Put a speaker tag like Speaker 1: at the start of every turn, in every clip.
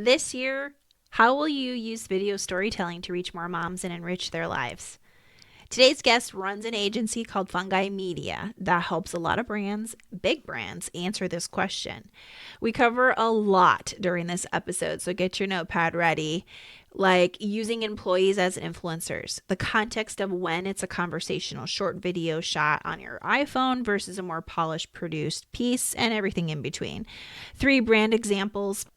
Speaker 1: This year, how will you use video storytelling to reach more moms and enrich their lives? Today's guest runs an agency called FUNGI Media that helps a lot of brands, big brands, answer this question. We cover a lot during this episode, so get your notepad ready. Like using employees as influencers, the context of when it's a conversational short video shot on your iPhone versus a more polished produced piece, and everything in between. Three brand examples,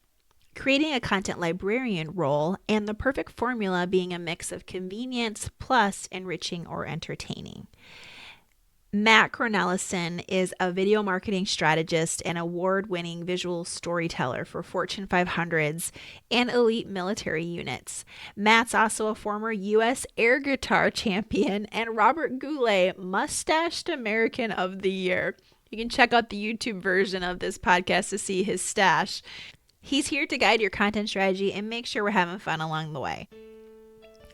Speaker 1: creating a content librarian role, and the perfect formula being a mix of convenience plus enriching or entertaining. Matt Cornelison is a video marketing strategist and award winning visual storyteller for Fortune 500s and elite military units. Matt's also a former U.S. air guitar champion and Robert Goulet Mustached American of the Year. You can check out the YouTube version of this podcast to see his stash. He's here to guide your content strategy and make sure we're having fun along the way.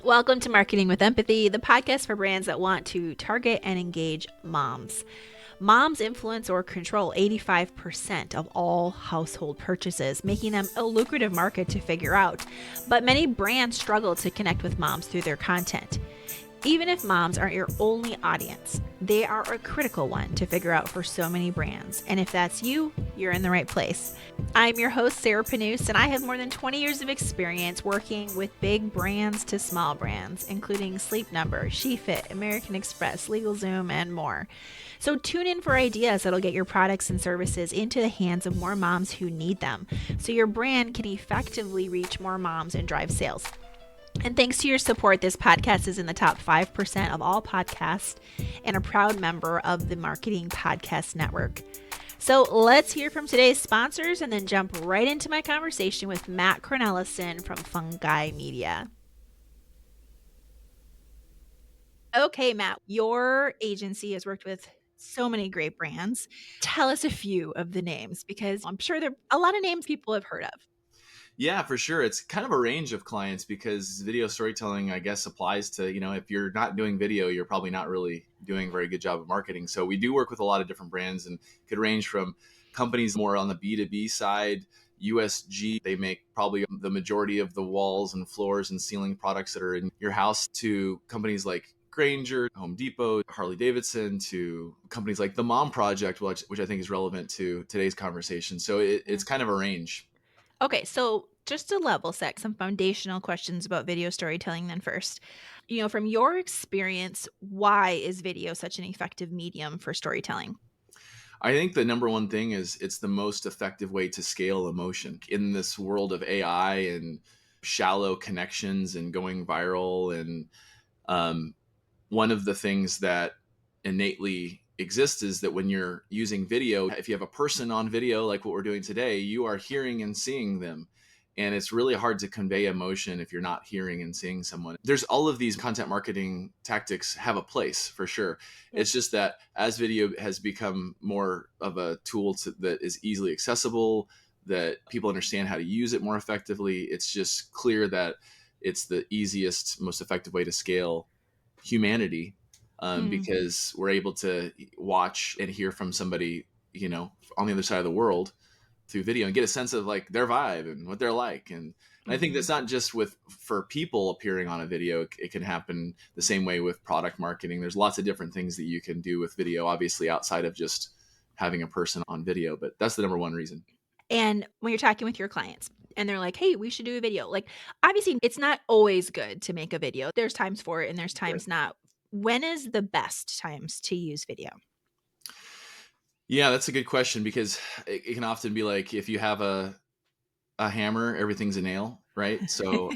Speaker 1: Welcome to Marketing with Empathy, the podcast for brands that want to target and engage moms. Moms influence or control 85% of all household purchases, making them a lucrative market to figure out. But many brands struggle to connect with moms through their content. Even if moms aren't your only audience, they are a critical one to figure out for so many brands. And if that's you, you're in the right place. I'm your host, Sarah Panous, and I have more than 20 years of experience working with big brands to small brands, including Sleep Number, SheFit, American Express, LegalZoom, and more. So tune in for ideas that'll get your products and services into the hands of more moms who need them, so your brand can effectively reach more moms and drive sales. And thanks to your support, this podcast is in the top 5% of all podcasts and a proud member of the Marketing Podcast Network. So let's hear from today's sponsors and then jump right into my conversation with Matt Cornelison from FUNGI Media. Okay, Matt, your agency has worked with so many great brands. Tell us a few of the names, because I'm sure there are a lot of names people have heard of.
Speaker 2: Yeah, for sure. It's kind of a range of clients because video storytelling, I guess, applies to, if you're not doing video, you're probably not really doing a very good job of marketing. So we do work with a lot of different brands and could range from companies more on the B2B side. USG, they make probably the majority of the walls and floors and ceiling products that are in your house, to companies like Granger, Home Depot, Harley Davidson, to companies like the Mom Project, which I think is relevant to today's conversation. So it's kind of a range.
Speaker 1: Okay, so just to level set some foundational questions about video storytelling then first. From your experience, why is video such an effective medium for storytelling?
Speaker 2: I think the number one thing is it's the most effective way to scale emotion in this world of AI and shallow connections and going viral. And one of the things that innately exists is that when you're using video, if you have a person on video, like what we're doing today, you are hearing and seeing them. And it's really hard to convey emotion if you're not hearing and seeing someone. There's all of these content marketing tactics have a place for sure. It's just that as video has become more of a tool that is easily accessible, that people understand how to use it more effectively, it's just clear that it's the easiest, most effective way to scale humanity, because we're able to watch and hear from somebody, on the other side of the world through video and get a sense of like their vibe and what they're like. And I think that's not just for people appearing on a video. It can happen the same way with product marketing. There's lots of different things that you can do with video, obviously outside of just having a person on video, but that's the number one reason.
Speaker 1: And when you're talking with your clients and they're like, hey, we should do a video, like obviously it's not always good to make a video. There's times for it and there's times not. When is the best times to use video?
Speaker 2: Yeah, that's a good question, because it can often be like, if you have a hammer, everything's a nail, right? So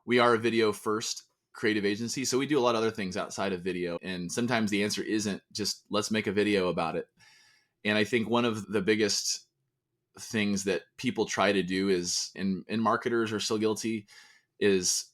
Speaker 2: we are a video first creative agency. So we do a lot of other things outside of video. And sometimes the answer isn't just let's make a video about it. And I think one of the biggest things that people try to do is, and marketers are still guilty, is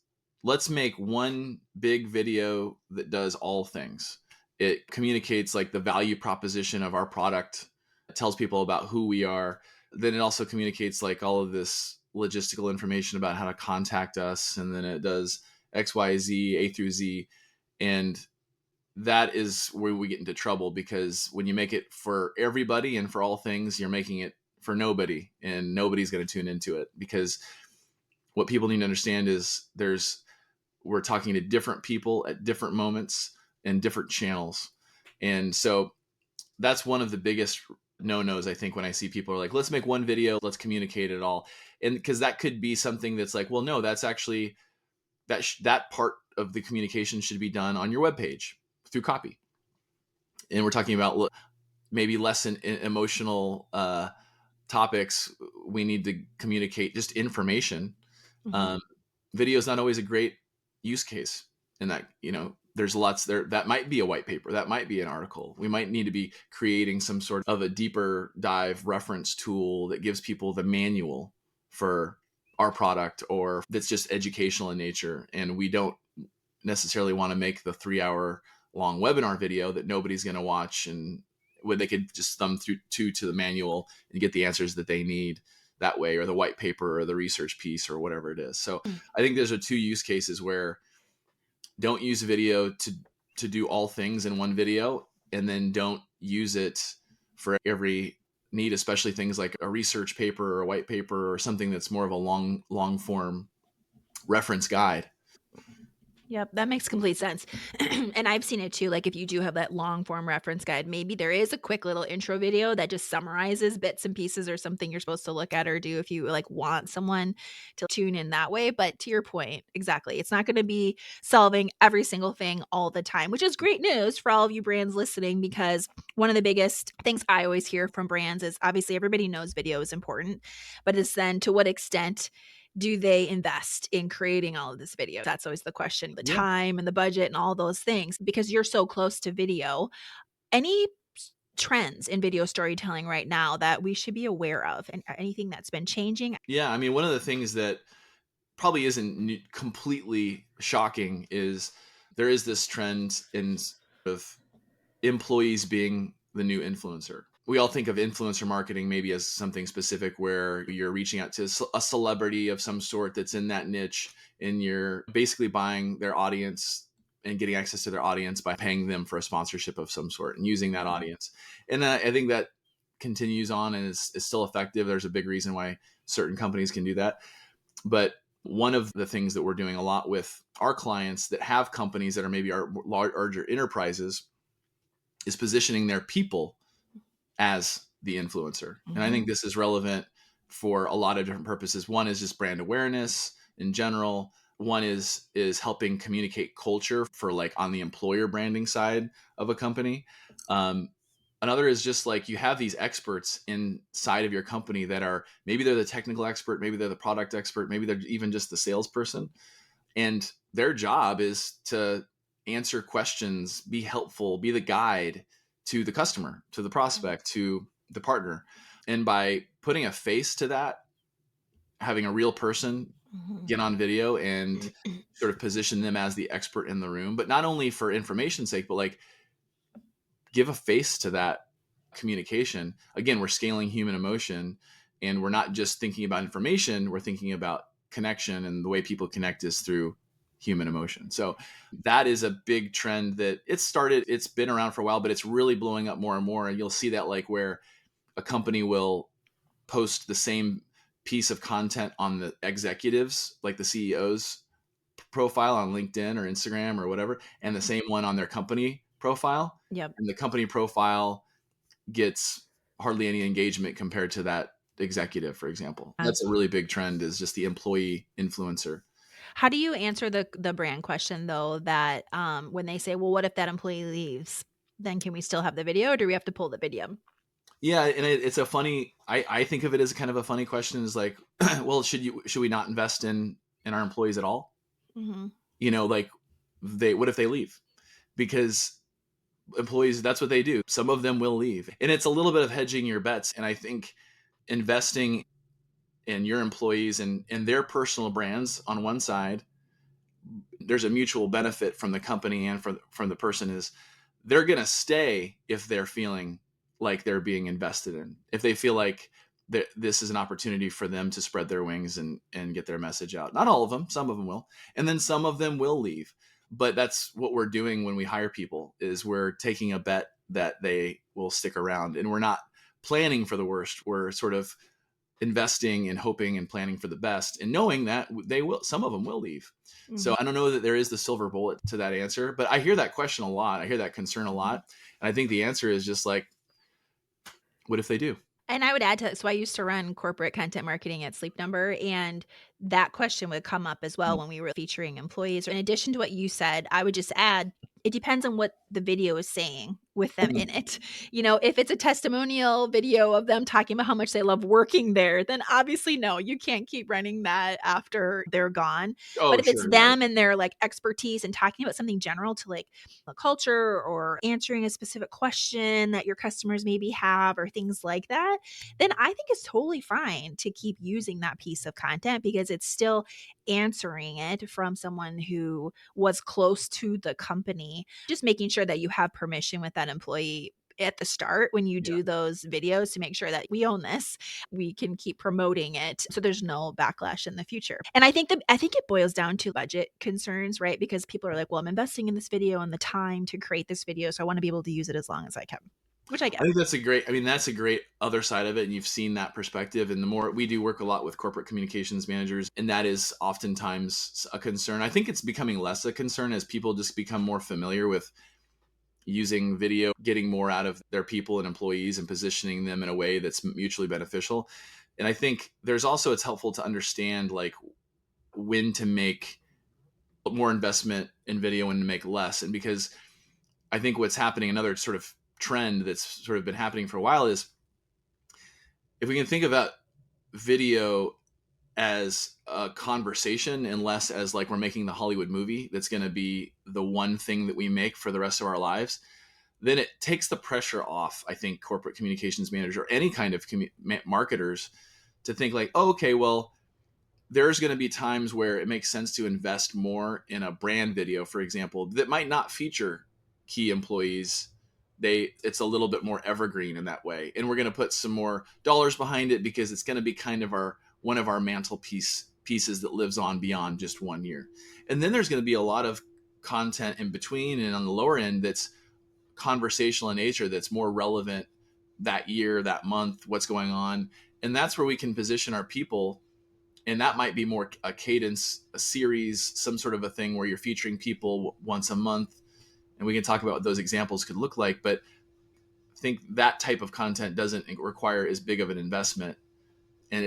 Speaker 2: let's make one big video that does all things. It communicates like the value proposition of our product. It tells people about who we are. Then it also communicates like all of this logistical information about how to contact us. And then it does X, Y, Z, A through Z. And that is where we get into trouble, because when you make it for everybody and for all things, you're making it for nobody, and nobody's going to tune into it, because what people need to understand is we're talking to different people at different moments and different channels. And so that's one of the biggest no-nos, I think, when I see people are like, let's make one video, let's communicate it all. And because that could be something that's like, well, no, that's actually that part of the communication should be done on your webpage through copy. And we're talking about maybe less emotional topics. We need to communicate just information.
Speaker 1: Mm-hmm.
Speaker 2: um, Video is not always a great use case in that, there's lots there that might be a white paper, that might be an article. We might need to be creating some sort of a deeper dive reference tool that gives people the manual for our product, or that's just educational in nature. And we don't necessarily want to make the 3 hour long webinar video that nobody's going to watch, and where they could just thumb through to the manual and get the answers that they need that way, or the white paper or the research piece or whatever it is. So I think those are two use cases where don't use video to do all things in one video, and then don't use it for every need, especially things like a research paper or a white paper or something that's more of a long form reference guide.
Speaker 1: Yep, that makes complete sense. And I've seen it too. Like, if you do have that long form reference guide, maybe there is a quick little intro video that just summarizes bits and pieces or something you're supposed to look at or do if you like want someone to tune in that way. But to your point, exactly, it's not going to be solving every single thing all the time, which is great news for all of you brands listening, because one of the biggest things I always hear from brands is obviously everybody knows video is important, but it's then to what extent do they invest in creating all of this video? That's always the question, the
Speaker 2: Yeah.
Speaker 1: time and the budget and all those things, because you're so close to video. Any trends in video storytelling right now that we should be aware of, and anything that's been changing?
Speaker 2: Yeah. I mean, one of the things that probably isn't completely shocking is there is this trend in of employees being the new influencer. We all think of influencer marketing maybe as something specific where you're reaching out to a celebrity of some sort that's in that niche, and you're basically buying their audience and getting access to their audience by paying them for a sponsorship of some sort and using that audience. And I think that continues on and is still effective. There's a big reason why certain companies can do that. But one of the things that we're doing a lot with our clients that have companies that are maybe our larger enterprises is positioning their people as the influencer. And I think this is relevant for a lot of different purposes. One is just brand awareness in general. One is helping communicate culture for like on the employer branding side of a company. Another is just like you have these experts inside of your company that are, maybe they're the technical expert, maybe they're the product expert, maybe they're even just the salesperson. And their job is to answer questions, be helpful, be the guide to the customer, to the prospect, to the partner. And by putting a face to that, having a real person get on video and sort of position them as the expert in the room, but not only for information's sake, but like give a face to that communication. Again, we're scaling human emotion, and we're not just thinking about information, we're thinking about connection, and the way people connect is through human emotion. So that is a big trend that it's been around for a while, but it's really blowing up more and more. And you'll see that like where a company will post the same piece of content on the executives, like the CEO's profile on LinkedIn or Instagram or whatever, and the same one on their company profile.
Speaker 1: Yep.
Speaker 2: And the company profile gets hardly any engagement compared to that executive, for example. That's a really big trend, is just the employee influencer.
Speaker 1: How do you answer the brand question though, that when they say, well, what if that employee leaves? Then can we still have the video, or do we have to pull the video?
Speaker 2: Yeah, and it's a funny. I think of it as kind of a funny question. Is like, well, should we not invest in our employees at all?
Speaker 1: Mm-hmm.
Speaker 2: Like what if they leave? Because employees, that's what they do. Some of them will leave, and it's a little bit of hedging your bets. And I think investing in your employees and their personal brands on one side, there's a mutual benefit from the company and from the person, is they're going to stay if they're feeling like they're being invested in, if they feel like this is an opportunity for them to spread their wings and get their message out. Not all of them, some of them will, and then some of them will leave. But that's what we're doing when we hire people, is we're taking a bet that they will stick around, and we're not planning for the worst. We're sort of investing and hoping and planning for the best and knowing that some of them will leave.
Speaker 1: Mhm.
Speaker 2: So I don't know that there is the silver bullet to that answer, but I hear that question a lot. I hear that concern a lot. And I think the answer is just like, what if they do?
Speaker 1: And I would add to that, so I used to run corporate content marketing at Sleep Number, and that question would come up as well when we were featuring employees. In addition to what you said, I would just add, it depends on what the video is saying with them in it. If it's a testimonial video of them talking about how much they love working there, then obviously no, you can't keep running that after they're gone. But
Speaker 2: Oh,
Speaker 1: if it's
Speaker 2: sure. Right.
Speaker 1: them and their like expertise and talking about something general to like a culture or answering a specific question that your customers maybe have or things like that, then I think it's totally fine to keep using that piece of content because it's still answering it from someone who was close to the company. Just making sure that you have permission with that employee at the start when you
Speaker 2: Yeah.
Speaker 1: do those videos to make sure that we own this, we can keep promoting it so there's no backlash in the future. And I think it boils down to budget concerns, right? Because people are like, well, I'm investing in this video and the time to create this video, so I want to be able to use it as long as I can, which I
Speaker 2: I
Speaker 1: get.
Speaker 2: think that's a great other side of it. And you've seen that perspective. And the more we do work a lot with corporate communications managers, and that is oftentimes a concern. I think it's becoming less a concern as people just become more familiar with using video, getting more out of their people and employees and positioning them in a way that's mutually beneficial. And I think it's helpful to understand like when to make more investment in video and to make less. And because I think what's happening, another sort of trend that's sort of been happening for a while is if we can think about video as a conversation and less as like we're making the Hollywood movie that's going to be the one thing that we make for the rest of our lives, then it takes the pressure off, I think, corporate communications manager or any kind of marketers to think like, oh, okay, well, there's going to be times where it makes sense to invest more in a brand video, for example, that might not feature key employees. It's a little bit more evergreen in that way, and we're going to put some more dollars behind it because it's going to be kind of our one of our mantelpiece pieces that lives on beyond just 1 year. And then there's going to be a lot of content in between and on the lower end that's conversational in nature, that's more relevant that year, that month, what's going on. And that's where we can position our people, and that might be more a cadence, a series, some sort of a thing where you're featuring people once a month, and we can talk about what those examples could look like. But I think that type of content doesn't require as big of an investment, and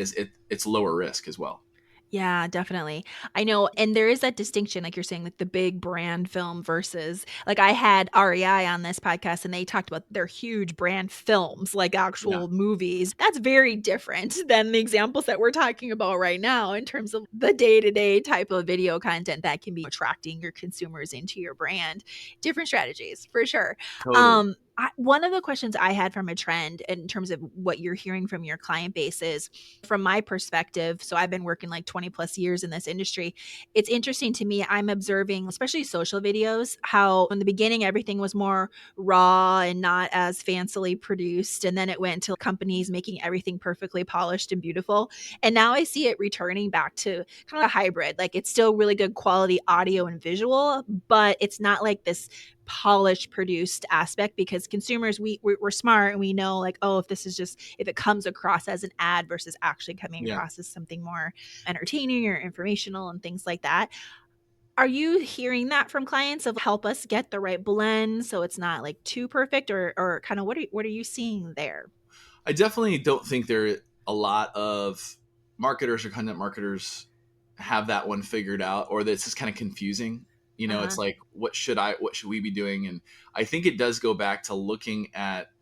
Speaker 2: it's lower risk as well.
Speaker 1: Yeah, definitely. I know, and there is that distinction, like you're saying, like the big brand film versus like I had REI on this podcast and they talked about their huge brand films, like
Speaker 2: Yeah,
Speaker 1: actual movies. That's very different than the examples that we're talking about right now in terms of the day-to-day type of video content that can be attracting your consumers into your brand. Different strategies for sure.
Speaker 2: totally.
Speaker 1: One of the questions I had from a trend in terms of what you're hearing from your client base is from my perspective, so I've been working like 20 plus years in this industry. It's interesting to me. I'm observing, especially social videos, how in the beginning everything was more raw and not as fancily produced. And then it went to companies making everything perfectly polished and beautiful. And now I see it returning back to kind of a hybrid. Like it's still really good quality audio and visual, but it's not like this polished produced aspect because consumers we're smart and we know like, oh, if it comes across as an ad versus actually coming
Speaker 2: Yeah.
Speaker 1: across as something more entertaining or informational and things like that. Are you hearing that from clients of help us get the right blend so it's not like too perfect, or kind of what are you seeing there?
Speaker 2: I definitely don't think there a lot of marketers or content marketers have that one figured out, or that it's just kind of confusing.
Speaker 1: Uh-huh.
Speaker 2: It's like what should we be doing? And I think it does go back to looking at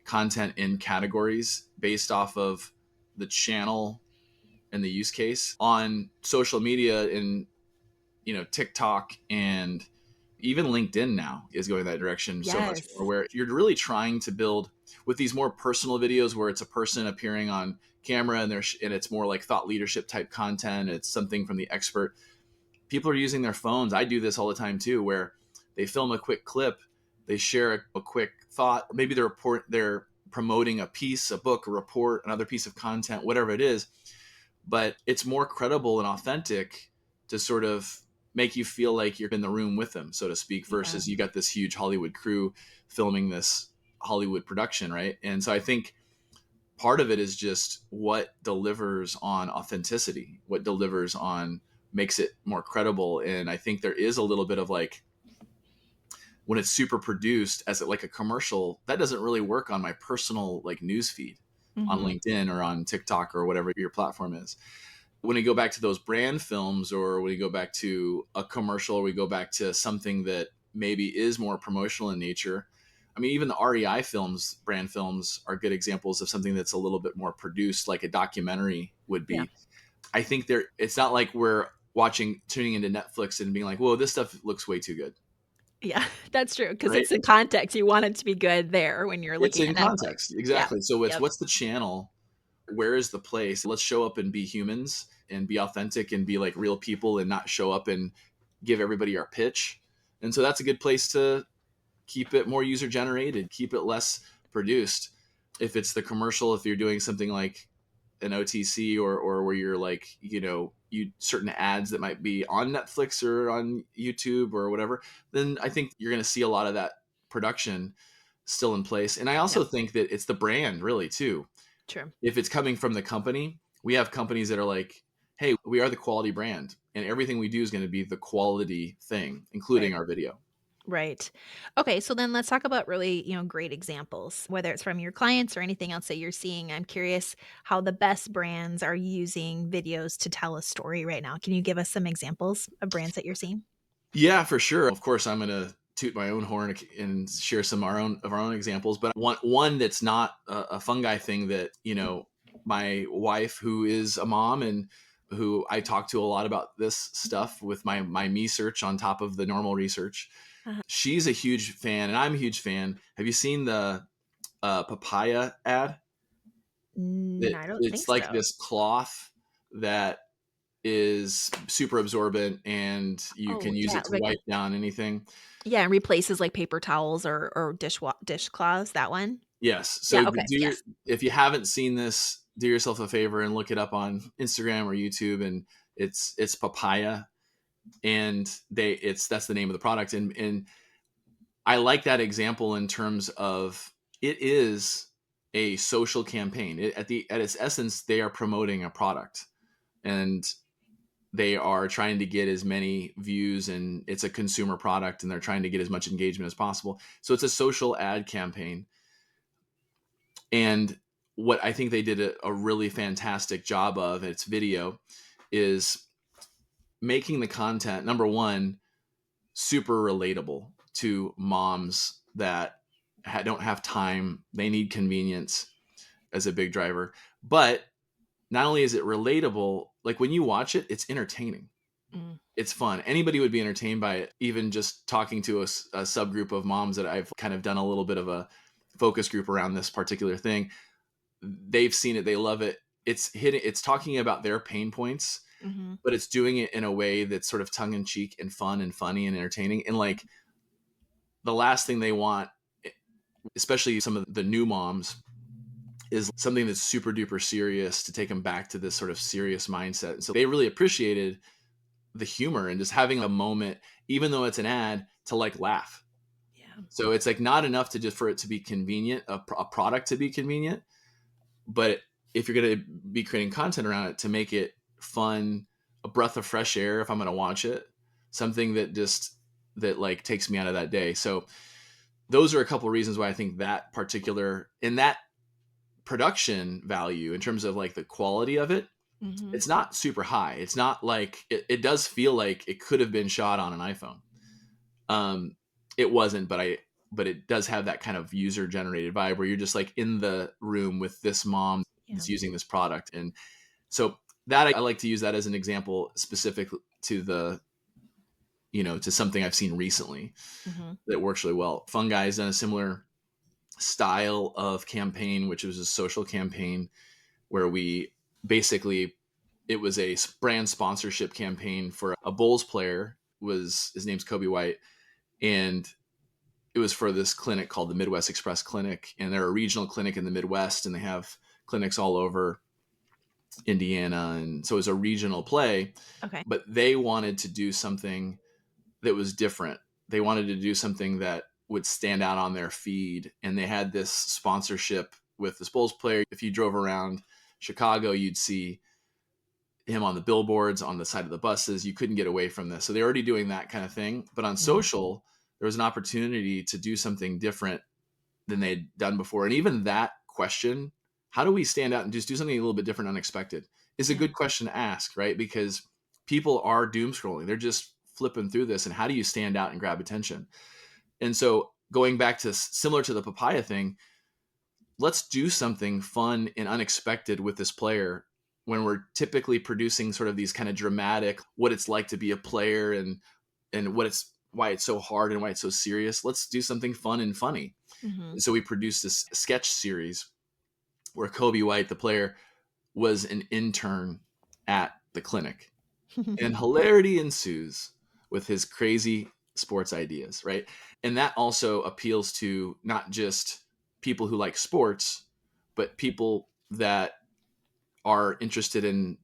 Speaker 2: content in categories based off of the channel and the use case on social media, and TikTok and even LinkedIn now is going that direction so much more,
Speaker 1: Yes.
Speaker 2: where you're really trying to build with these more personal videos where it's a person appearing on camera, and it's more like thought leadership type content. It's something from the expert. People are using their phones. I do this all the time too, where they film a quick clip, they share a quick thought, or maybe they're promoting a piece, a book, a report, another piece of content, whatever it is. But it's more credible and authentic to sort of make you feel like you're in the room with them, so to speak,
Speaker 1: Yeah.
Speaker 2: versus you got this huge Hollywood crew filming this Hollywood production, right? And so I think part of it is just what delivers on authenticity, what delivers on makes it more credible. And I think there is a little bit of like, when it's super produced as like a commercial, that doesn't really work on my personal like news feed on
Speaker 1: Mm-hmm.
Speaker 2: LinkedIn or on TikTok or whatever your platform is. When you go back to those brand films, or when you go back to a commercial, or we go back to something that maybe is more promotional in nature. I mean, even the REI films, brand films, are good examples of something that's a little bit more produced, like a documentary would
Speaker 1: Yeah.
Speaker 2: be. I think there, it's not like we're watching, tuning into Netflix and being like, whoa, this stuff looks way too good.
Speaker 1: Yeah, that's true, because
Speaker 2: Right.
Speaker 1: it's in context. You want it to be good there when you're
Speaker 2: It's
Speaker 1: looking
Speaker 2: in
Speaker 1: at Netflix.
Speaker 2: context.
Speaker 1: Yeah.
Speaker 2: Exactly. So it's,
Speaker 1: Yep.
Speaker 2: what's the channel? Where is the place? Let's show up and be humans and be authentic and be like real people, and not show up and give everybody our pitch. And so that's a good place to keep it more user generated, keep it less produced. If it's the commercial, if you're doing something like an OTC, or where you're like, you certain ads that might be on Netflix or on YouTube or whatever, then I think you're going to see a lot of that production still in place. And I
Speaker 1: Yep.
Speaker 2: also think that it's the brand really too.
Speaker 1: True.
Speaker 2: If it's coming from the company, we have companies that are like, hey, we are the quality brand, and everything we do is going to be the quality thing, including
Speaker 1: Right.
Speaker 2: our video.
Speaker 1: Right. Okay, so then let's talk about really, great examples, whether it's from your clients or anything else that you're seeing. I'm curious how the best brands are using videos to tell a story right now. Can you give us some examples of brands that you're seeing?
Speaker 2: Yeah, for sure. Of course, I'm going to toot my own horn and share some of our own examples, but one that's not a fungi thing that, my wife, who is a mom and who I talk to a lot about this stuff with my me search on top of the normal research.
Speaker 1: Uh-huh.
Speaker 2: She's a huge fan and I'm a huge fan. Have you seen the papaya ad?
Speaker 1: I don't think
Speaker 2: It's like
Speaker 1: so.
Speaker 2: this cloth that is super absorbent, and you
Speaker 1: Oh,
Speaker 2: can use
Speaker 1: yeah,
Speaker 2: it to
Speaker 1: like
Speaker 2: wipe down anything.
Speaker 1: yeah, and replaces like paper towels or dishcloths, that one?
Speaker 2: Yes.
Speaker 1: Yeah,
Speaker 2: So
Speaker 1: okay. Yes.
Speaker 2: if you haven't seen this, do yourself a favor and look it up on Instagram or YouTube. And it's papaya, and that's the name of the product. And I like that example in terms of, it is a social campaign. At its essence, they are promoting a product, and they are trying to get as many views, and it's a consumer product, and they're trying to get as much engagement as possible. So it's a social ad campaign. And what I think they did a really fantastic job of, its video, is making the content, number one, super relatable to moms that don't have time. They need convenience as a big driver. But not only is it relatable, like when you watch it, it's entertaining.
Speaker 1: Mm,
Speaker 2: It's fun. Anybody would be entertained by it. Even just talking to a subgroup of moms that I've kind of done a little bit of a focus group around this particular thing, they've seen it, they love it. It's talking about their pain points,
Speaker 1: mhm.
Speaker 2: but it's doing it in a way that's sort of tongue in cheek and fun and funny and entertaining. And like, the last thing they want, especially some of the new moms, is something that's super duper serious to take them back to this sort of serious mindset. And so they really appreciated the humor and just having a moment, even though it's an ad, to like laugh.
Speaker 1: Yeah.
Speaker 2: So it's like not enough to just for it to be convenient, a product to be convenient, but if you're going to be creating content around it, to make it fun, a breath of fresh air if I'm going to watch it, something that like takes me out of that day. So those are a couple of reasons why I think that particular, in that production value, in terms of like the quality of it,
Speaker 1: Mhm.
Speaker 2: it's not super high. It's not like it does feel like it could have been shot on an iPhone. Um, it wasn't, but it does have that kind of user generated vibe where you're just like in the room with this mom
Speaker 1: Yeah.
Speaker 2: that's using this product. And so that, I like to use that as an example specific to to something I've seen recently
Speaker 1: Mhm.
Speaker 2: that works really well. Fungi has done a similar style of campaign, which was a social campaign where we basically, it was a brand sponsorship campaign for a Bulls player. Was his name's Kobe White, and it was for this clinic called the Midwest Express Clinic, and they're a regional clinic in the Midwest, and they have clinics all over Indiana, and so it was a regional play.
Speaker 1: Okay.
Speaker 2: But they wanted to do something that was different. They wanted to do something that would stand out on their feed, and they had this sponsorship with this Bulls player. If you drove around Chicago, you'd see him on the billboards, on the side of the buses. You couldn't get away from this. So they're already doing that kind of thing. But on
Speaker 1: Mm-hmm.
Speaker 2: social, there was an opportunity to do something different than they'd done before. And even that question, how do we stand out and just do something a little bit different, unexpected, is a
Speaker 1: Yeah.
Speaker 2: good question to ask, right? Because people are doom scrolling. They're just flipping through this. And how do you stand out and grab attention? And so going back to similar to the papaya thing, let's do something fun and unexpected with this player when we're typically producing sort of these kind of dramatic, what it's like to be a player and why it's so hard and why it's so serious. Let's do something fun and funny.
Speaker 1: Mm-hmm.
Speaker 2: And so we produced this sketch series where Kobe White, the player, was an intern at the clinic, and hilarity ensues with his crazy sports ideas, right? And that also appeals to not just people who like sports, but people that are interested in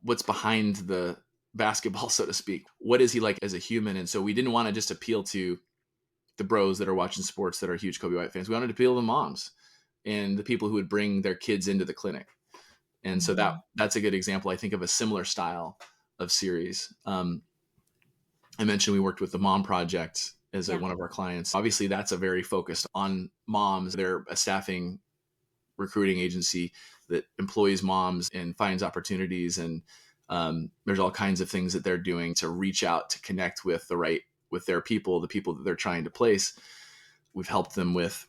Speaker 2: what's behind the basketball, so to speak. What is he like as a human? And so we didn't want to just appeal to the bros that are watching sports that are huge Kobe White fans. We wanted to appeal to the moms and the people who would bring their kids into the clinic. And so
Speaker 1: Mm-hmm.
Speaker 2: that's a good example, I think, of a similar style of series. I mentioned we worked with the Mom Project as
Speaker 1: Yeah.
Speaker 2: one of our clients. Obviously, that's a very focused on moms. They're a staffing recruiting agency that employs moms and finds opportunities. And there's all kinds of things that they're doing to reach out to connect with their people, the people that they're trying to place. We've helped them with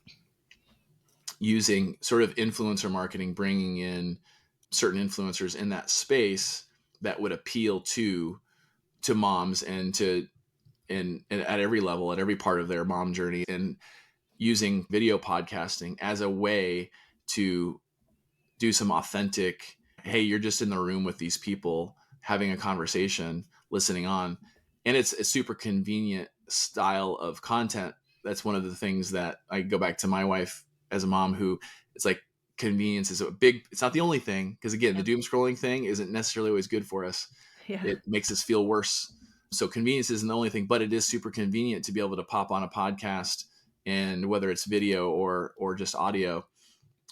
Speaker 2: using sort of influencer marketing, bringing in certain influencers in that space that would appeal to moms and to and at every level, at every part of their mom journey, and using video podcasting as a way to do some authentic, hey, you're just in the room with these people having a conversation, listening on. And it's a super convenient style of content. That's one of the things that I go back to my wife as a mom, who it's like convenience is it's not the only thing. Because again, the
Speaker 1: Yep.
Speaker 2: doom scrolling thing isn't necessarily always good for us.
Speaker 1: Yeah.
Speaker 2: It makes us feel worse. So convenience isn't the only thing, but it is super convenient to be able to pop on a podcast, and whether it's video or just audio,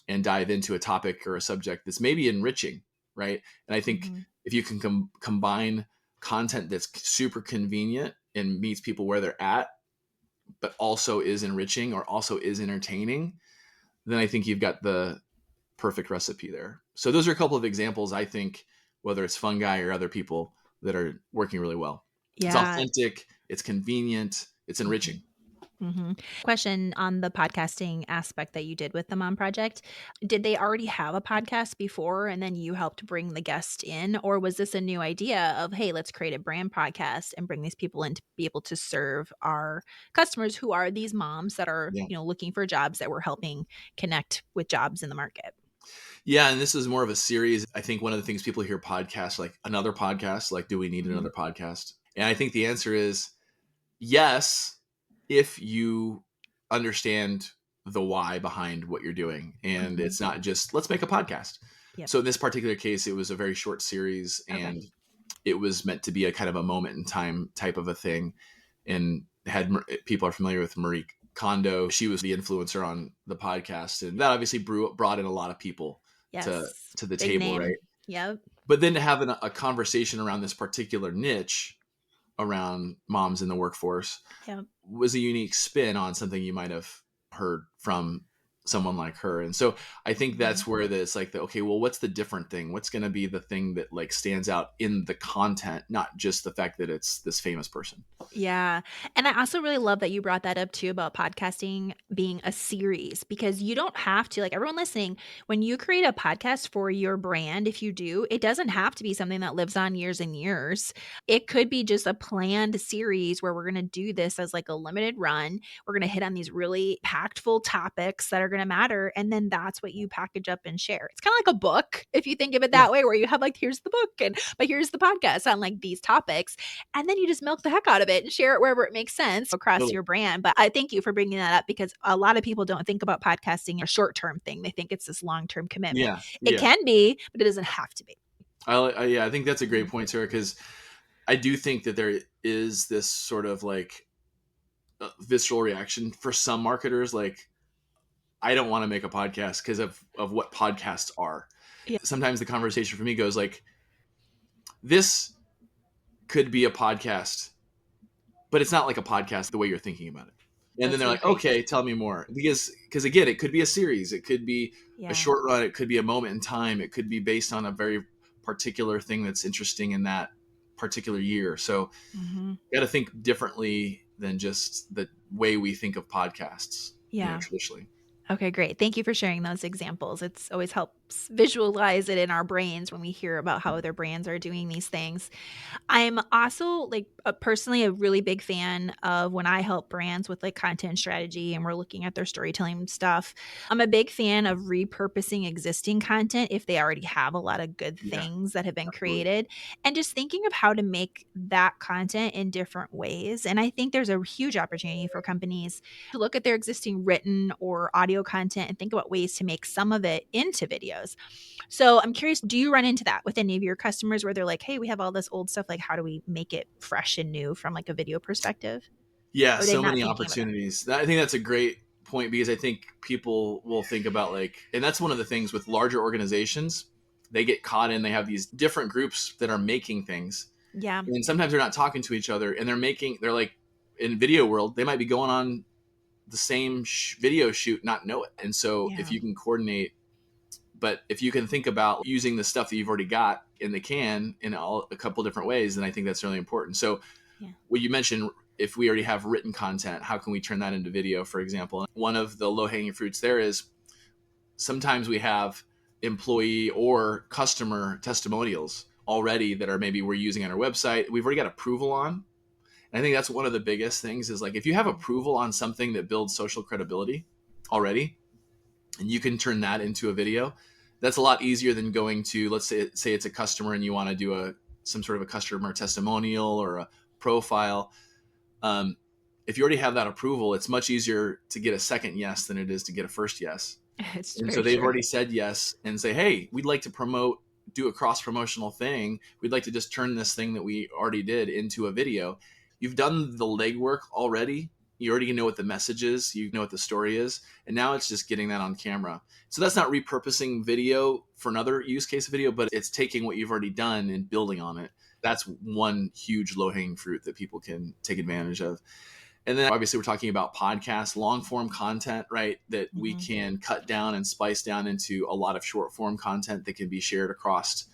Speaker 2: and dive into a topic or a subject that's maybe enriching, right? And I think
Speaker 1: Mm-hmm.
Speaker 2: if you can combine content that's super convenient and meets people where they're at, but also is enriching or also is entertaining, then I think you've got the perfect recipe there. So those are a couple of examples, I think, whether it's Fungi or other people, that are working really well. It's
Speaker 1: Yeah.
Speaker 2: authentic, it's convenient, it's enriching.
Speaker 1: Mm-hmm. Question on the podcasting aspect that you did with the Mom Project. Did they already have a podcast before and then you helped bring the guest in? Or was this a new idea of, hey, let's create a brand podcast and bring these people in to be able to serve our customers who are these moms that are,
Speaker 2: Yeah.
Speaker 1: looking for jobs that we're helping connect with jobs in the market?
Speaker 2: Yeah, and this is more of a series. I think one of the things people hear podcasts, like another podcast, like, do we need
Speaker 1: Mm-hmm.
Speaker 2: another podcast? And I think the answer is yes, if you understand the why behind what you're doing. And
Speaker 1: Mm-hmm.
Speaker 2: it's not just, let's make a podcast.
Speaker 1: Yep.
Speaker 2: So in this particular case, it was a very short series,
Speaker 1: Okay.
Speaker 2: and it was meant to be a kind of a moment in time type of a thing. And had people are familiar with Marie Kondo. She was the influencer on the podcast, and that obviously brought in a lot of people to
Speaker 1: Yes.
Speaker 2: to the
Speaker 1: Big
Speaker 2: table, right?
Speaker 1: name. Yep.
Speaker 2: But then to have a conversation around this particular niche around moms in the workforce
Speaker 1: Yep.
Speaker 2: was a unique spin on something you might have heard from someone like her. And so I think
Speaker 1: Mm-hmm.
Speaker 2: that's where it's like okay, well, what's the different thing? What's going to be the thing that like stands out in the content, not just the fact that it's this famous person?
Speaker 1: Yeah. And I also really love that you brought that up too about podcasting being a series, because you don't have to, like everyone listening, when you create a podcast for your brand, if you do, it doesn't have to be something that lives on years and years. It could be just a planned series where we're going to do this as like a limited run. We're going to hit on these really impactful topics that are going to matter. And then that's what you package up and share. It's kind of like a book, if you think of it
Speaker 2: Yeah,
Speaker 1: that way, where you have like, here's the book, but here's the podcast on like these topics. And then you just milk the heck out of it and share it wherever it makes sense across
Speaker 2: totally.
Speaker 1: your brand. But I thank you for bringing that up, because a lot of people don't think about podcasting a short-term thing. They think it's this long-term commitment.
Speaker 2: Yeah,
Speaker 1: It
Speaker 2: yeah.
Speaker 1: can be, but it doesn't have to be.
Speaker 2: Yeah, I think that's a great
Speaker 1: Mhm.
Speaker 2: point, Sarah, because I do think that there is this sort of like visceral reaction for some marketers, like, I don't want to make a podcast because of what podcasts are.
Speaker 1: Yeah,
Speaker 2: Sometimes the conversation for me goes like, this could be a podcast, but it's not like a podcast the way you're thinking about it. And then
Speaker 1: that's
Speaker 2: they're
Speaker 1: a
Speaker 2: like,
Speaker 1: great
Speaker 2: okay, tell me more. Because again, it could be a series, it could be a
Speaker 1: yeah.
Speaker 2: short run, it could be a moment in time, it could be based on a very particular thing that's interesting in that particular year. So
Speaker 1: Hmm.
Speaker 2: you got to think differently than just the way we think of podcasts,
Speaker 1: Yeah.
Speaker 2: traditionally.
Speaker 1: Okay, great. Thank you for sharing those examples. It's always helps visualize it in our brains when we hear about how other brands are doing these things. I'm also like personally a really big fan of when I help brands with like content strategy and we're looking at their storytelling stuff. I'm a big fan of repurposing existing content if they already have a lot of good
Speaker 2: Yeah,
Speaker 1: things that have been
Speaker 2: absolutely.
Speaker 1: created and just thinking of how to make that content in different ways. And I think there's a huge opportunity for companies to look at their existing written or audio content and think about ways to make some of it into videos. So I'm curious, do you run into that with any of your customers where they're like, "Hey, we have all this old stuff, like how do we make it fresh and new from like a video perspective?"
Speaker 2: Yeah,
Speaker 1: Or are they
Speaker 2: so
Speaker 1: not
Speaker 2: many
Speaker 1: thinking about that?
Speaker 2: opportunities. I think that's a great point because I think people will think about like, and that's one of the things with larger organizations, they get caught in, they have these different groups that are making things.
Speaker 1: Yeah.
Speaker 2: And sometimes they're not talking to each other and they're like, in video world, they might be going on the same video shoot, not know it. And so if
Speaker 1: Yeah.
Speaker 2: you can coordinate, but if you can think about using the stuff that you've already got in the can in a couple different ways, then I think that's really important. So
Speaker 1: Yeah.
Speaker 2: what you mentioned, if we already have written content, how can we turn that into video, for example? One of the low hanging fruits there is sometimes we have employee or customer testimonials already that are maybe we're using on our website. We've already got approval on. And I think that's one of the biggest things is like if you have
Speaker 1: Mm.
Speaker 2: approval on something that builds social credibility already, and you can turn that into a video, that's a lot easier than going to, let's say it's a customer and you want to do some sort of a customer testimonial or a profile. um, if you already have that approval, it's much easier to get a second yes than it is to get a first yes.
Speaker 1: It's
Speaker 2: And so
Speaker 1: very
Speaker 2: they've
Speaker 1: true.
Speaker 2: already said yes and say, hey, we'd like to promote, do a cross promotional thing. We'd like to just turn this thing that we already did into a video. You've done the legwork already. You already know what the message is, you know what the story is, and now it's just getting that on camera. So that's not repurposing video for another use case video, but it's taking what you've already done and building on it. That's one huge low hanging fruit that people can take advantage of. And then obviously we're talking about podcasts, long form content, right? That we
Speaker 1: Hmm.
Speaker 2: can cut down and splice down into a lot of short form content that can be shared across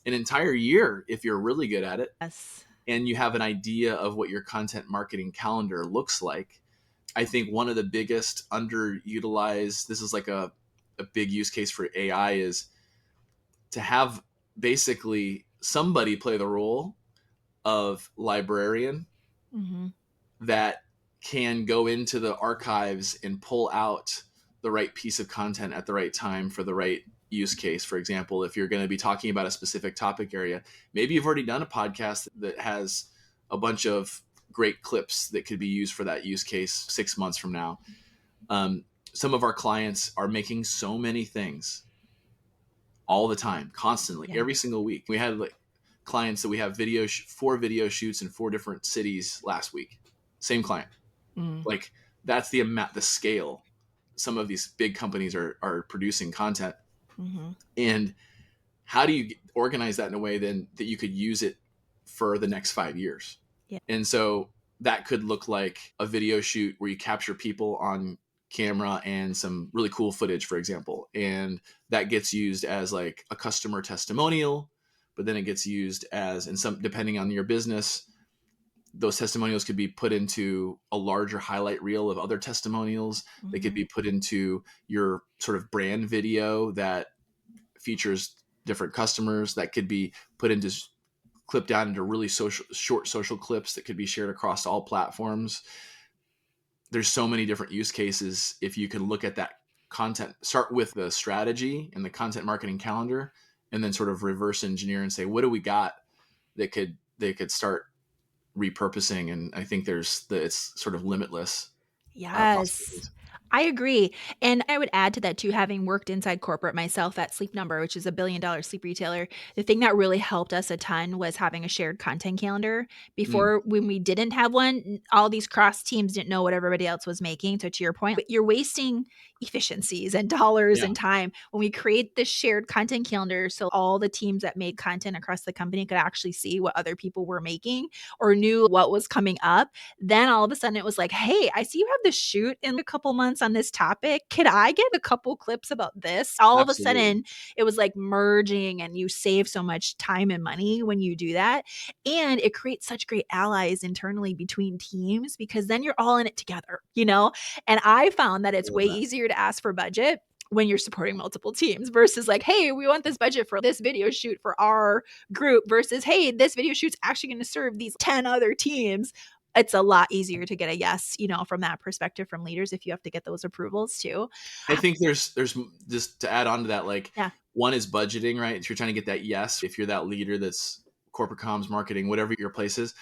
Speaker 2: an entire year if you're really good at it
Speaker 1: Yes.
Speaker 2: and you have an idea of what your content marketing calendar looks like. I think one of the biggest underutilized, this is like a big use case for AI, is to have basically somebody play the role of librarian
Speaker 1: Hmm.
Speaker 2: that can go into the archives and pull out the right piece of content at the right time for the right use case. For example, if you're going to be talking about a specific topic area, maybe you've already done a podcast that has a bunch of great clips that could be used for that use case 6 months from now. Some of our clients are making so many things all the time, constantly,
Speaker 1: Yeah.
Speaker 2: every single week. We had like clients that we have 4 video shoots in 4 different cities last week. Same client.
Speaker 1: Mm.
Speaker 2: Like that's the amount, the scale. Some of these big companies are producing content,
Speaker 1: Hmm.
Speaker 2: and how do you organize that in a way then that you could use it for the next 5 years?
Speaker 1: Yeah.
Speaker 2: And so that could look like a video shoot where you capture people on camera and some really cool footage, for example, and that gets used as like a customer testimonial, but then it gets used as, and some depending on your business, those testimonials could be put into a larger highlight reel of other testimonials. They could
Speaker 1: Hmm.
Speaker 2: be put into your sort of brand video that features different customers. That could be put into, clipped down into really short social clips that could be shared across all platforms. There's so many different use cases if you can look at that content. Start with the strategy and the content marketing calendar, and then sort of reverse engineer and say, what do we got that could they could start repurposing. And I think it's sort of limitless
Speaker 1: Yes.
Speaker 2: possibilities.
Speaker 1: I agree. And I would add to that too, having worked inside corporate myself at Sleep Number, which is $1 billion sleep retailer, the thing that really helped us a ton was having a shared content calendar.
Speaker 2: Mm,
Speaker 1: Before, when we didn't have one, all these cross teams didn't know what everybody else was making. So to your point, but you're wasting efficiencies and dollars
Speaker 2: yeah,
Speaker 1: and time when we create this shared content calendar so all the teams that made content across the company could actually see what other people were making or knew what was coming up. Then all of a sudden it was like, hey, I see you have this shoot in a couple months on this topic. Could I get a couple clips about this? All of a
Speaker 2: absolutely.
Speaker 1: sudden it was like merging, and you save so much time and money when you do that. And it creates such great allies internally between teams because then you're all in it together, you know? And I found that
Speaker 2: I
Speaker 1: it's
Speaker 2: love
Speaker 1: way
Speaker 2: that.
Speaker 1: easier to ask for budget when you're supporting multiple teams versus like, hey, we want this budget for this video shoot for our group versus, hey, this video shoot's actually going to serve these 10 other teams. It's a lot easier to get a yes, from that perspective from leaders if you have to get those approvals too.
Speaker 2: I think there's just to add on to that, like
Speaker 1: Yeah.
Speaker 2: one is budgeting, right? If you're trying to get that yes, if you're that leader that's corporate comms, marketing, whatever your place is,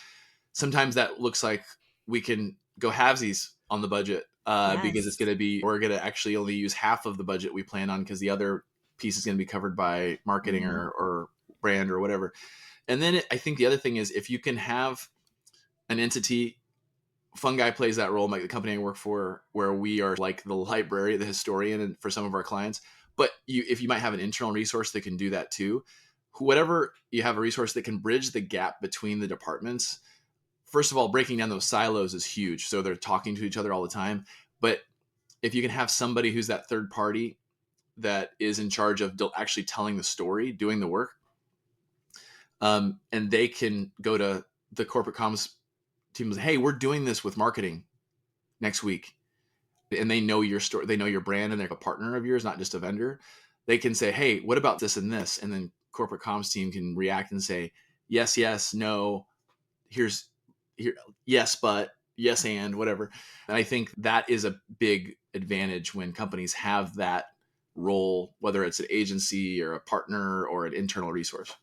Speaker 2: sometimes that looks like we can go halvesies on the budget because it's
Speaker 1: Yes.
Speaker 2: going to be, we're going to actually only use half of the budget we plan on because the other piece is going to be covered by marketing
Speaker 1: Mhm.
Speaker 2: or brand or whatever. And then I think the other thing is if you can have an entity, Fungi plays that role, like the company I work for, where we are like the library, the historian, and for some of our clients. But if you might have an internal resource that can do that too, whatever you have a resource that can bridge the gap between the departments. First of all, breaking down those silos is huge. So they're talking to each other all the time. But if you can have somebody who's that third party that is in charge of actually telling the story, doing the work, and they can go to the corporate comms team and say, hey, we're doing this with marketing next week. And they know your story, they know your brand, and they're a partner of yours, not just a vendor. They can say, hey, what about this and this? And then corporate comms team can react and say, yes, yes, no, here's here, yes, but yes, and whatever. And I think that is a big advantage when companies have that role, whether it's an agency or a partner or an internal resource.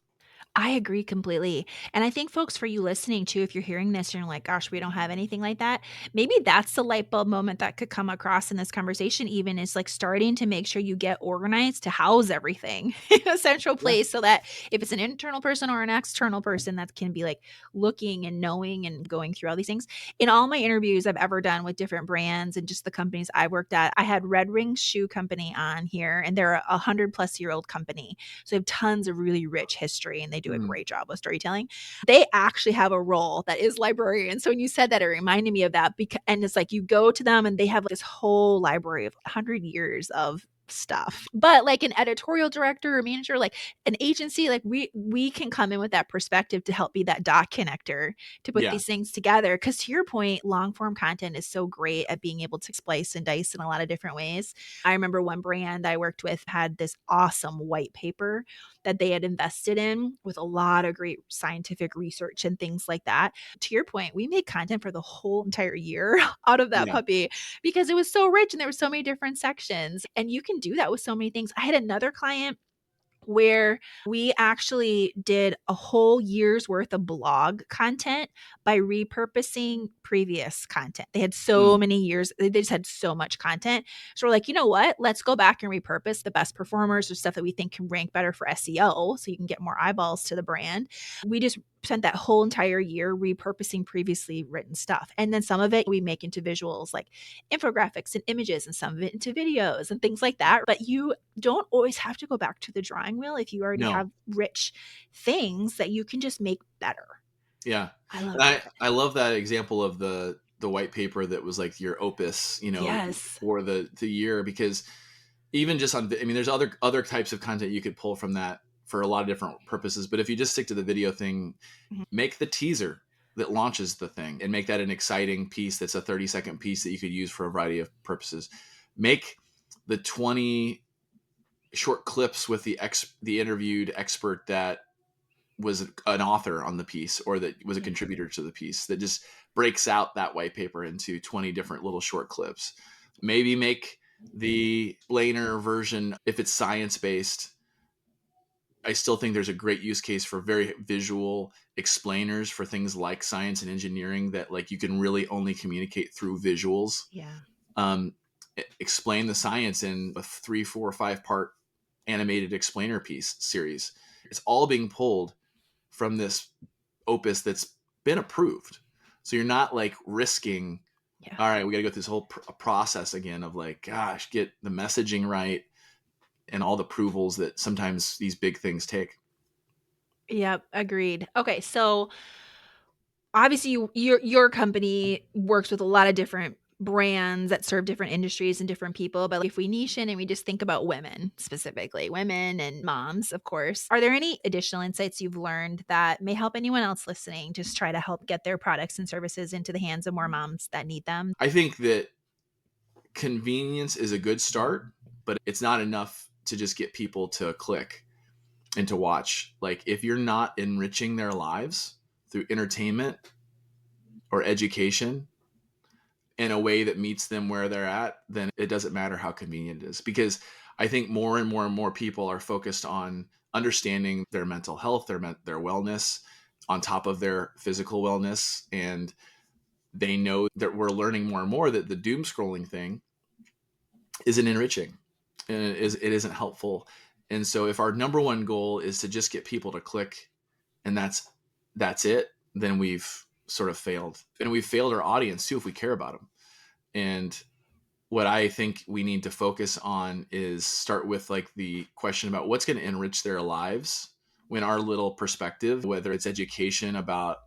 Speaker 1: I agree completely. And I think, folks, for you listening too, if you're hearing this and you're like, gosh, we don't have anything like that, maybe that's the light bulb moment that could come across in this conversation, even is like starting to make sure you get organized to house everything in a central
Speaker 2: Yeah.
Speaker 1: place so that if it's an internal person or an external person that can be like looking and knowing and going through all these things. In all my interviews I've ever done with different brands and just the companies I worked at, I had Red Ring Shoe Company on here, and they're 100+ year old company. So they have tons of really rich history and they do a
Speaker 2: Mm,
Speaker 1: great job with storytelling. They actually have a role that is librarian. So when you said that, it reminded me of that. And it's like you go to them and they have this whole library of 100 years of stuff. But like an editorial director or manager, like an agency, like we can come in with that perspective to help be that dot connector to put
Speaker 2: yeah.
Speaker 1: these things together. Because to your point, long form content is so great at being able to splice and dice in a lot of different ways. I remember one brand I worked with had this awesome white paper that they had invested in with a lot of great scientific research and things like that. To your point, we made content for the whole entire year out of that
Speaker 2: Yeah.
Speaker 1: puppy because it was so rich and there were so many different sections. And you can do that with so many things. I had another client where we actually did a whole year's worth of blog content by repurposing previous content. They had so
Speaker 2: Mm,
Speaker 1: many years, they just had so much content. So we're like, you know what? Let's go back and repurpose the best performers or stuff that we think can rank better for SEO so you can get more eyeballs to the brand. We just spent that whole entire year repurposing previously written stuff. And then some of it we make into visuals like infographics and images, and some of it into videos and things like that. But you don't always have to go back to the drawing wheel if you already
Speaker 2: no.
Speaker 1: have rich things that you can just make better.
Speaker 2: Yeah.
Speaker 1: I love
Speaker 2: And
Speaker 1: that.
Speaker 2: I love that example of the white paper that was like your opus,
Speaker 1: Yes.
Speaker 2: for the year, because even just on, I mean, there's other types of content you could pull from that for a lot of different purposes. But if you just stick to the video thing,
Speaker 1: Mhm.
Speaker 2: make the teaser that launches the thing and make that an exciting piece that's a 30-second piece that you could use for a variety of purposes. Make the 20 short clips with the interviewed expert that was an author on the piece or that was a
Speaker 1: Yeah.
Speaker 2: contributor to the piece that just breaks out that white paper into 20 different little short clips. Maybe make the explainer version, if it's science based. I still think there's a great use case for very visual explainers for things like science and engineering that like you can really only communicate through visuals.
Speaker 1: Yeah.
Speaker 2: Um, explain the science in a 3, 4, 5 part animated explainer piece series. It's all being pulled from this opus that's been approved. So you're not like risking,
Speaker 1: Yeah.
Speaker 2: all right, we got to go through this whole process again of like, gosh, get the messaging right and all the approvals that sometimes these big things take.
Speaker 1: Yep, agreed. Okay, so obviously your company works with a lot of different brands that serve different industries and different people, but if we niche in and we just think about women specifically, women and moms, of course, are there any additional insights you've learned that may help anyone else listening just try to help get their products and services into the hands of more moms that need them?
Speaker 2: I think that convenience is a good start, but it's not enough to just get people to click and to watch. Like if you're not enriching their lives through entertainment or education in a way that meets them where they're at, then it doesn't matter how convenient it is. Because I think more and more and more people are focused on understanding their mental health, their wellness on top of their physical wellness. And they know that we're learning more and more that the doom scrolling thing isn't enriching and it isn't helpful. And so if our number one goal is to just get people to click and that's it, then we've sort of failed. And we've failed our audience too if we care about them. And what I think we need to focus on is start with like the question about what's going to enrich their lives when our little perspective, whether it's education about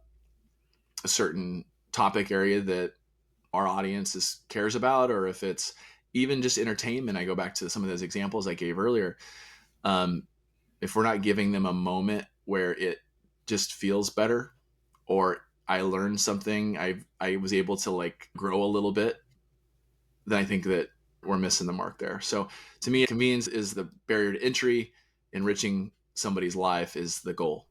Speaker 2: a certain topic area that our audience cares about, or if it's even just entertainment. I go back to some of those examples I gave earlier. Um, if we're not giving them a moment where it just feels better, or I learned something, I was able to like grow a little bit, then I think that we're missing the mark there. So to me, convenience is the barrier to entry. Enriching somebody's life is the goal.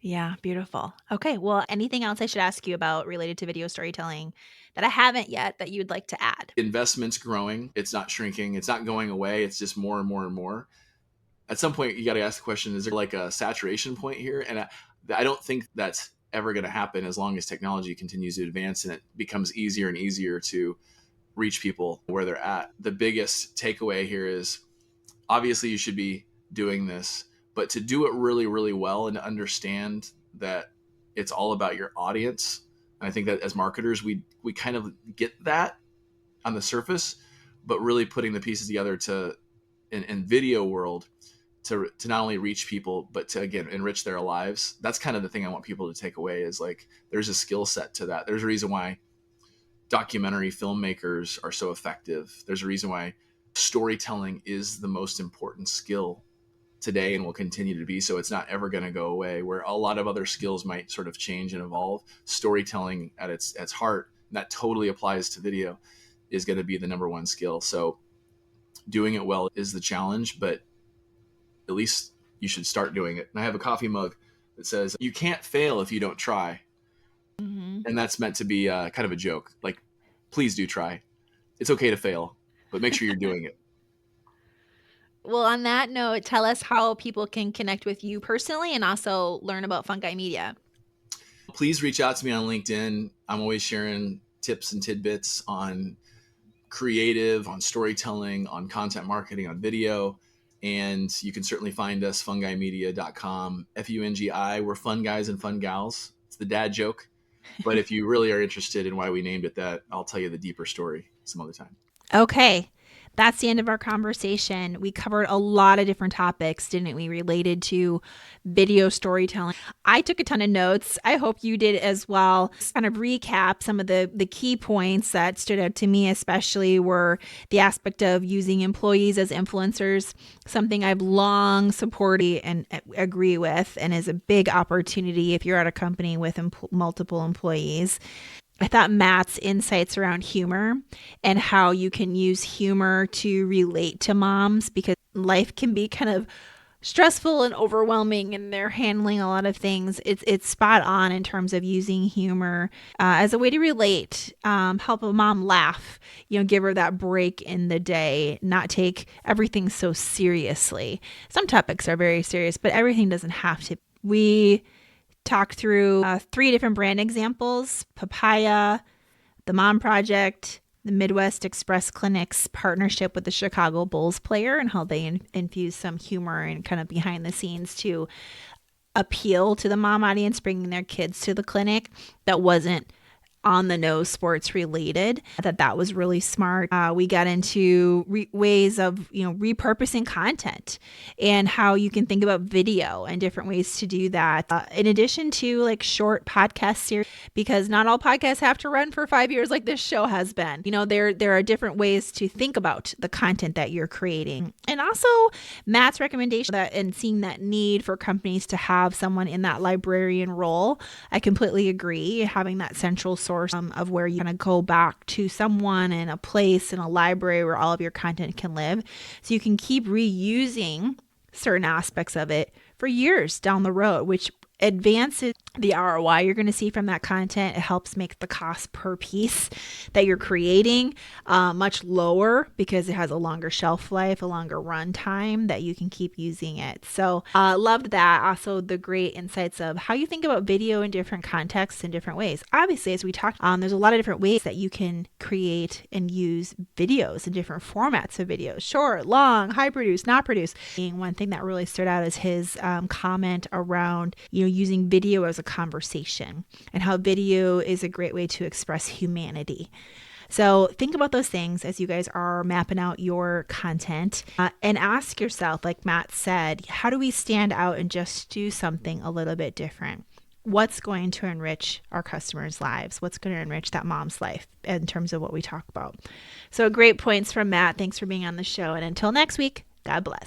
Speaker 1: Yeah, beautiful. Okay, well, anything else I should ask you about related to video storytelling that I haven't yet that you'd like to add?
Speaker 2: Investment's growing. It's not shrinking. It's not going away. It's just more and more and more. At some point, you got to ask the question, is there like a saturation point here? And I don't think that's ever going to happen as long as technology continues to advance and it becomes easier and easier to reach people where they're at. The biggest takeaway here is obviously you should be doing this, but to do it really, really well and to understand that it's all about your audience. And I think that as marketers, we kind of get that on the surface, but really putting the pieces together to in video world to not only reach people, but to again enrich their lives. That's kind of the thing I want people to take away is like there's a skill set to that. There's a reason why documentary filmmakers are so effective. There's a reason why storytelling is the most important skill today and will continue to be so. It's not ever going to go away. Where a lot of other skills might sort of change and evolve, storytelling at its heart, and that totally applies to video, is going to be the number one skill. So doing it well is the challenge, but at least you should start doing it. And I have a coffee mug that says you can't fail if you don't try.
Speaker 1: Hmm.
Speaker 2: And that's meant to be kind of a joke. Like, please do try. It's okay to fail, but make sure you're doing it.
Speaker 1: Well, on that note, tell us how people can connect with you personally and also learn about Fungi Media.
Speaker 2: Please reach out to me on LinkedIn. I'm always sharing tips and tidbits on creative, on storytelling, on content marketing, on video. And you can certainly find us fungimedia.com, FUNGI. We're fun guys and fun gals. It's the dad joke. But if you really are interested in why we named it that, I'll tell you the deeper story some other time.
Speaker 1: Okay. That's the end of our conversation. We covered a lot of different topics, didn't we, related to video storytelling. I took a ton of notes. I hope you did as well. Kind of recap some of the key points that stood out to me, especially were the aspect of using employees as influencers, something I've long supported and agree with, and is a big opportunity if you're at a company with multiple employees. I thought Matt's insights around humor and how you can use humor to relate to moms because life can be kind of stressful and overwhelming and they're handling a lot of things. It's spot on in terms of using humor as a way to relate, help a mom laugh, give her that break in the day, not take everything so seriously. Some topics are very serious, but everything doesn't have to. We talked through 3 different brand examples: Papaya, The Mom Project, the Midwest Express Clinic's partnership with the Chicago Bulls player and how they infuse some humor and kind of behind the scenes to appeal to the mom audience, bringing their kids to the clinic that wasn't on the nose sports related. That was really smart. We got into ways of repurposing content and how you can think about video and different ways to do that, in addition to like short podcast series, because not all podcasts have to run for 5 years like this show has been. There are different ways to think about the content that you're creating. And also Matt's recommendation that, and seeing that need for companies to have someone in that librarian role, I completely agree. Having that central source of where you kind of go back to someone in a place in a library where all of your content can live, so you can keep reusing certain aspects of it for years down the road, which advances the ROI you're going to see from that content. It helps make the cost per piece that you're creating much lower because it has a longer shelf life, a longer run time that you can keep using it. So loved that. Also the great insights of how you think about video in different contexts in different ways. Obviously, as we talked, there's a lot of different ways that you can create and use videos in different formats of videos: short, long, high produce, not produce. One thing that really stood out is his comment around using video as a conversation and how video is a great way to express humanity. So think about those things as you guys are mapping out your content, and ask yourself, like Matt said, how do we stand out and just do something a little bit different? What's going to enrich our customers' lives? What's going to enrich that mom's life in terms of what we talk about? So great points from Matt. Thanks for being on the show. And until next week, God bless.